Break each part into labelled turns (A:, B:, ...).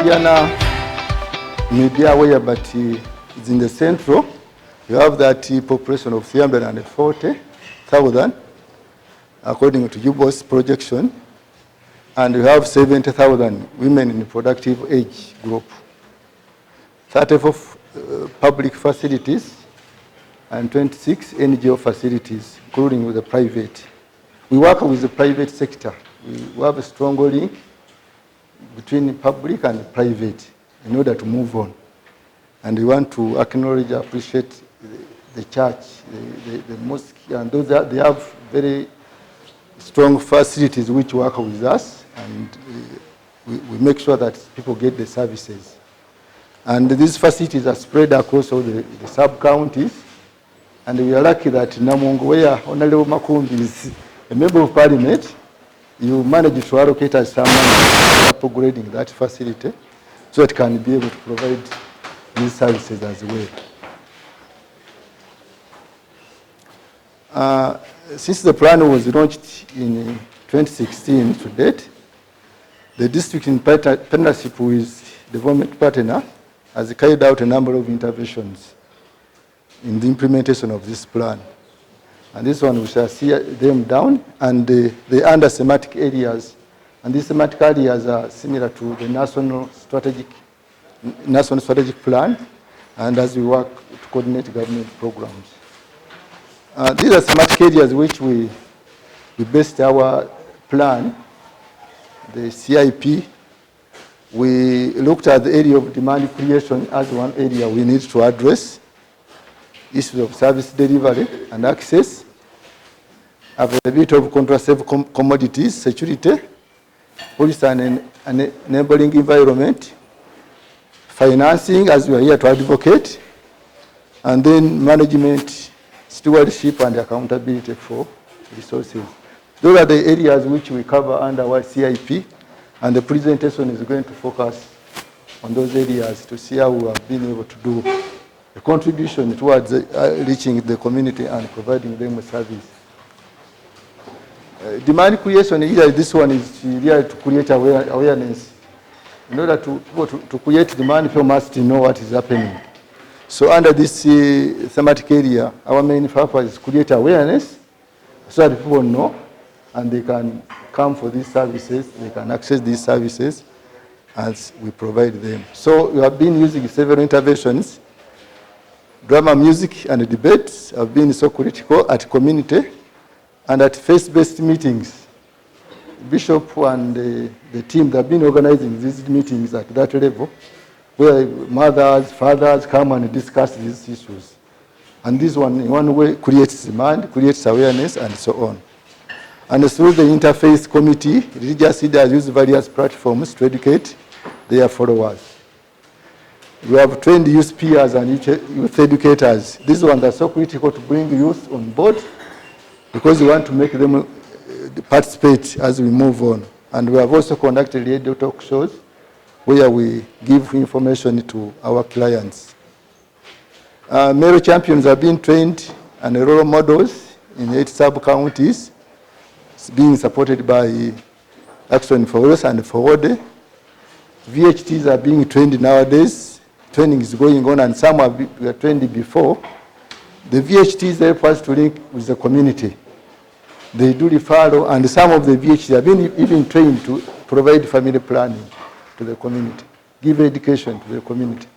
A: Mityana media where, but it's in the central. You have that population of 340,000 according to UBOS projection, and you have 70,000 women in the productive age group. 34 public facilities and 26 NGO facilities, including with the private. We work with the private sector. We have a strong link between public and private in order to move on. And we want to acknowledge, appreciate the church, the mosque, and those that they have very strong facilities which work with us, and we make sure that people get the services. And these facilities are spread across all the sub-counties, and we are lucky that Namungo, where Honorable Makumbi is a member of parliament, you manage to allocate us some money for upgrading that facility so it can be able to provide these services as well. Since the plan was launched in 2016 to date, the district in partnership with development partner has carried out a number of interventions in the implementation of this plan. And this one we shall see them down, and they under thematic areas. And these thematic areas are similar to the national strategic plan, and as we work to coordinate government programs. These are thematic areas which we based our plan, the CIP. We looked at the area of demand creation as one area we need to address, issues of service delivery and access, availability of contraceptive commodities, security, police and enabling environment, financing, as we are here to advocate, and then management, stewardship, and accountability for resources. Those are the areas which we cover under our CIP, and the presentation is going to focus on those areas to see how we have been able to do a contribution towards reaching the community and providing them a service. Demand creation, either this one is really to create awareness. In order to create demand, people must know what is happening. So under this thematic area, our main purpose is to create awareness so that people know and they can come for these services, they can access these services as we provide them. So we have been using several interventions. Drama, music, and debates have been so critical at community and at face-based meetings. Bishop and the team that have been organizing these meetings at that level, where mothers, fathers come and discuss these issues. And this one, in one way, creates demand, creates awareness, and so on. And through the interfaith committee, religious leaders use various platforms to educate their followers. We have trained youth peers and youth educators. These ones are so critical to bring youth on board because we want to make them participate as we move on. And we have also conducted radio talk shows where we give information to our clients. Male champions have been trained and role models in 8 sub-counties. It's being supported by Action for Us and Forward. VHTs are being trained nowadays. Training is going on, and some were trained before. The VHTs help us to link with the community. They do referral, and some of the VHTs have been even trained to provide family planning to the community, give education to the community.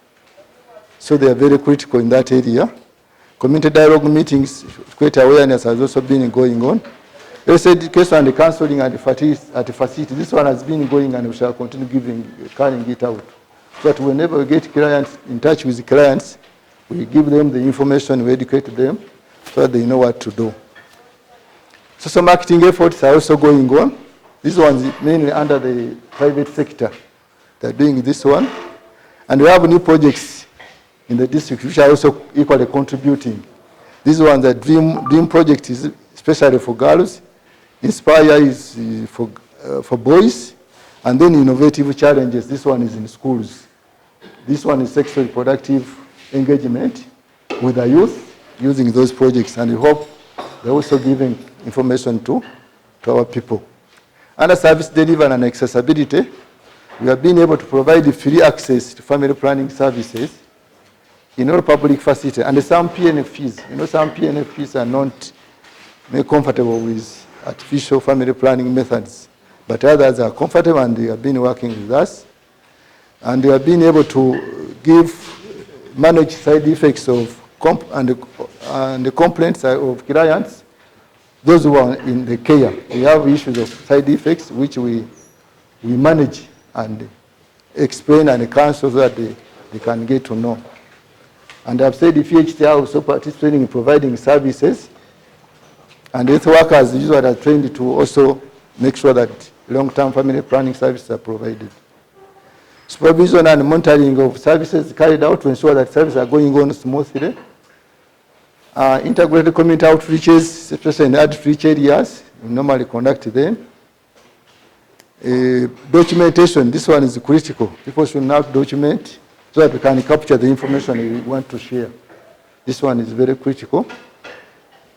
A: So they are very critical in that area. Community dialogue meetings, great awareness has also been going on. Health education and counseling at the facility. This one has been going, and we shall continue carrying it out. So that whenever we get clients in touch with the clients, we give them the information, we educate them so that they know what to do. Social marketing efforts are also going on. This one is mainly under the private sector. They're doing this one. And we have new projects in the district which are also equally contributing. This one, the Dream project, is especially for girls. Inspire is for boys. And then innovative challenges, this one is in schools. This one is sexual reproductive engagement with the youth using those projects. And we hope they're also giving information to our people. Under service delivery and accessibility, we have been able to provide free access to family planning services in all public facilities, and some PNFs. Some PNFs are not very comfortable with artificial family planning methods, but others are comfortable and they have been working with us. And they have been able to manage side effects of and the complaints of clients, those who are in the care. We have issues of side effects which we manage and explain and counsel so that they can get to know. And I've said the VHT are also participating in providing services, and health workers usually are trained to also make sure that long-term family planning services are provided. Supervision and monitoring of services carried out to ensure that services are going on smoothly. Integrated community outreaches, especially in outreach areas, we normally conduct them. Documentation, this one is critical. People should now document so that we can capture the information we want to share. This one is very critical.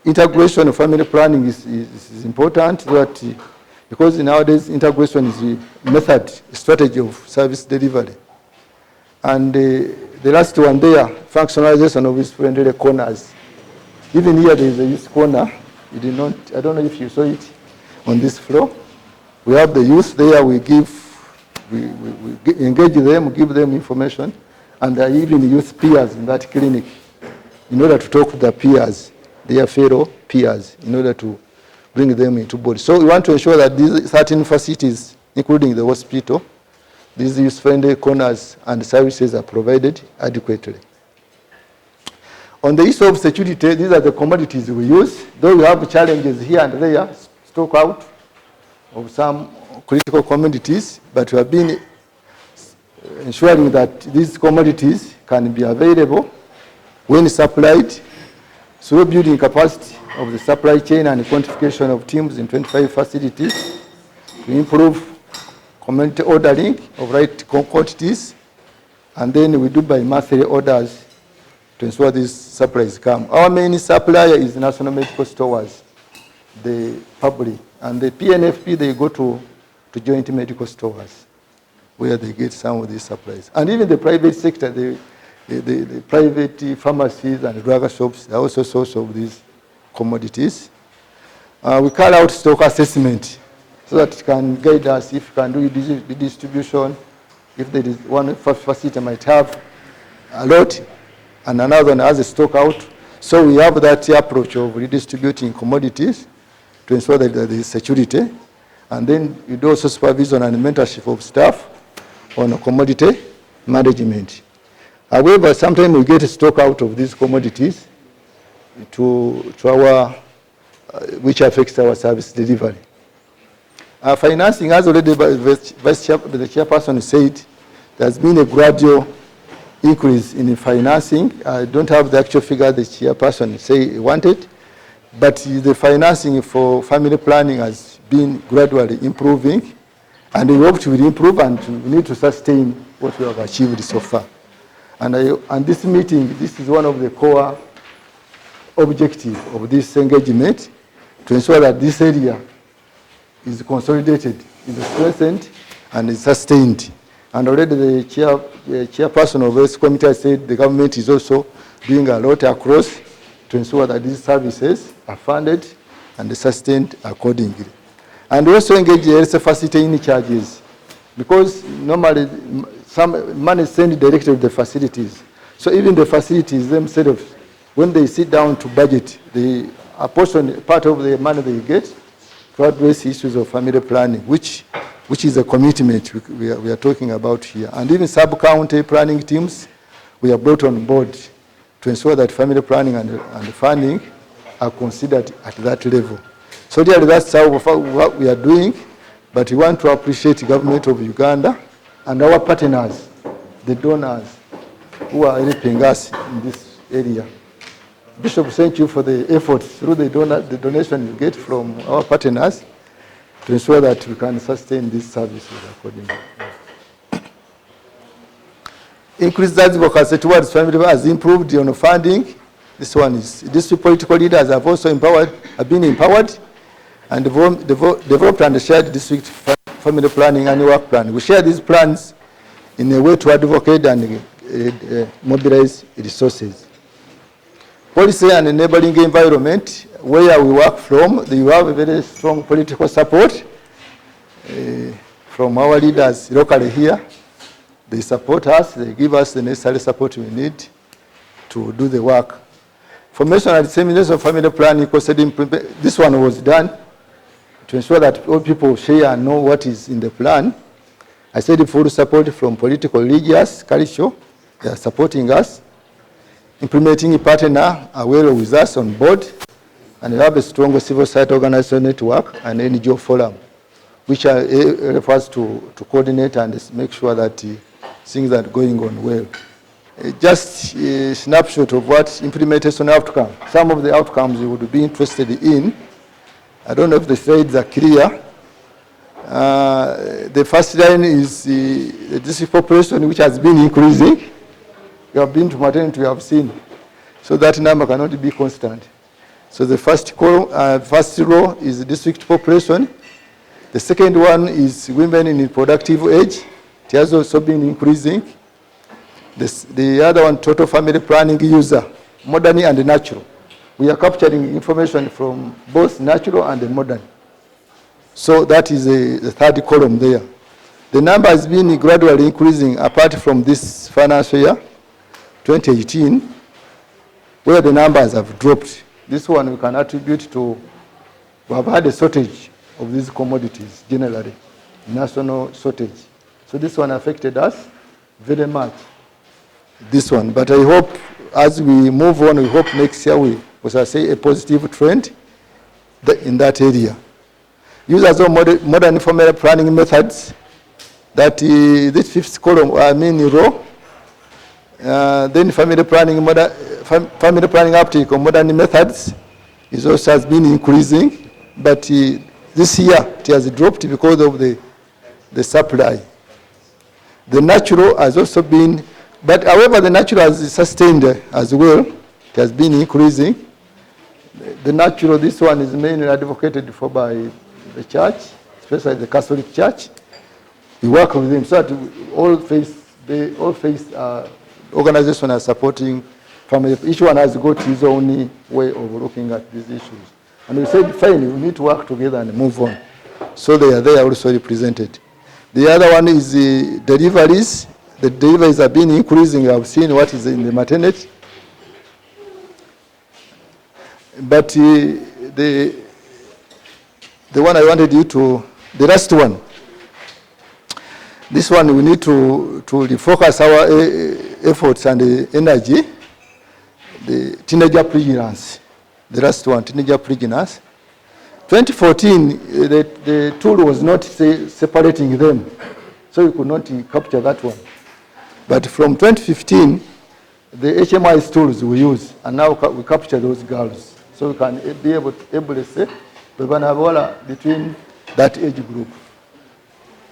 A: Integration of family planning is important, so that, because nowadays integration is the method, strategy of service delivery. And the last one there, functionalization of youth-friendly corners. Even here there is a youth corner. I don't know if you saw it on this floor. We have the youth there, we engage them, give them information, and there are even youth peers in that clinic in order to talk to their peers, their fellow peers, in order to bring them into body. So we want to ensure that these certain facilities, including the hospital, these youth-friendly corners and services are provided adequately. On the issue of security, these are the commodities we use. Though we have challenges here and there, stock out of some critical commodities, but we have been ensuring that these commodities can be available when supplied, through building capacity of the supply chain and quantification of teams in 25 facilities to improve community ordering of right quantities, and then we do by monthly orders to ensure these supplies come. Our main supplier is National Medical Stores, the public, and the PNFP, they go to joint medical stores where they get some of these supplies. And even the private sector, the private pharmacies and drug shops are also source of these commodities. We carry out stock assessment so that it can guide us if we can do the distribution, if there is one facility might have a lot and another one has a stock out. So we have that approach of redistributing commodities to ensure that there is security. And then we do also supervision and mentorship of staff on commodity management. However, sometimes we get a stock out of these commodities to our, which affects our service delivery. Financing, as already the chairperson said, there's been a gradual increase in financing. I don't have the actual figure the chairperson say he wanted, but the financing for family planning has been gradually improving, and we hope to improve, and we need to sustain what we have achieved so far. And this meeting, this is one of the core objectives of this engagement, to ensure that this area is consolidated, is strengthened, and is sustained. And already the chairperson of this committee has said the government is also doing a lot across to ensure that these services are funded and sustained accordingly. And also engage the health facility in charges, because normally some money is sent directly to the facilities. So even the facilities themselves, when they sit down to budget, they apportion part of the money they get to address issues of family planning, which is a commitment we are talking about here. And even sub-county planning teams, we are brought on board to ensure that family planning and funding are considered at that level. So really that's what we are doing, but we want to appreciate the government of Uganda and our partners, the donors who are helping us in this area. Bishop, thank you for the efforts through the donation you get from our partners to ensure that we can sustain these services accordingly. Increased advocacy towards family has improved on funding. This one is, these political leaders have been empowered and developed and shared district family planning and work plan. We share these plans in a way to advocate and mobilize resources. Policy and enabling environment, where we work from, you have a very strong political support from our leaders locally here. They support us, they give us the necessary support we need to do the work. Formation and dissemination of family planning, this one was done to ensure that all people share and know what is in the plan. I said full support from political, religious, cultural, they are supporting us. Implementing a partner are well with us on board, and we have a strong civil society organization network and NGO forum, which are refers to coordinate and make sure that things are going on well. Just a snapshot of what implementation outcome. Some of the outcomes you would be interested in. I don't know if the slides are clear. The first line is the district population, which has been increasing. You have been to maternity, you have seen. So that number cannot be constant. So the first column, first row is the district population. The second one is women in productive age. It has also been increasing. The other one, total family planning user, modern and natural. We are capturing information from both natural and modern. So that is the third column there. The number has been gradually increasing apart from this financial year, 2018, where the numbers have dropped. This one we can attribute to, we have had a shortage of these commodities generally, national shortage. So this one affected us very much, this one. But I hope as we move on, we hope next year we shall see a positive trend in that area. Users of modern family planning methods, that this fifth column, row, then family planning uptake of modern methods is also has been increasing, but this year it has dropped because of the supply. The natural has also been, but however the natural has sustained as well. It has been increasing. The natural, this one is mainly advocated for by the church, especially the Catholic Church. We work with them so that all faith organizations are supporting family. Each one has got his own way of looking at these issues. And we said, fine, we need to work together and move on. So they are there also represented. The other one is the deliveries. The deliveries have been increasing. I've seen what is in the maternity. But the one I wanted you to, the last one, this one we need to refocus our efforts and energy. The teenager pregnancy, the last one, teenager pregnancy. 2014, the tool was not separating them, so we could not capture that one. But from 2015, the HMI's tools we use, and now we capture those girls. So we can be able to say, between that age group,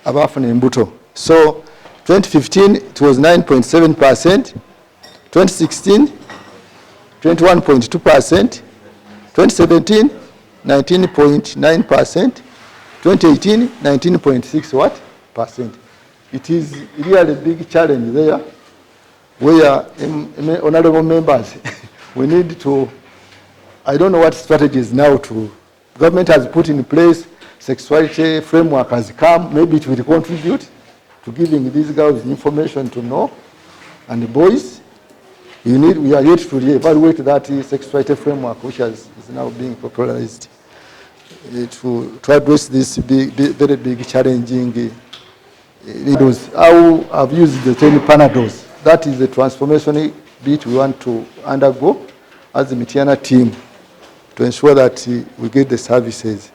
A: Abafan and Mbuto. So 2015, it was 9.7%. 2016, 21.2%. 2017, 19.9%. 2018, 19.6%. It is really a big challenge there, where honorable members, we need to, I don't know what strategies now government has put in place, sexuality framework has come, maybe it will contribute to giving these girls information to know. And the boys, we are yet to evaluate that sexuality framework, which is now being popularized, to address this very big challenging issues. How I've used the 10 Panados. That is the transformation bit we want to undergo as the Mityana team to ensure that we get the services.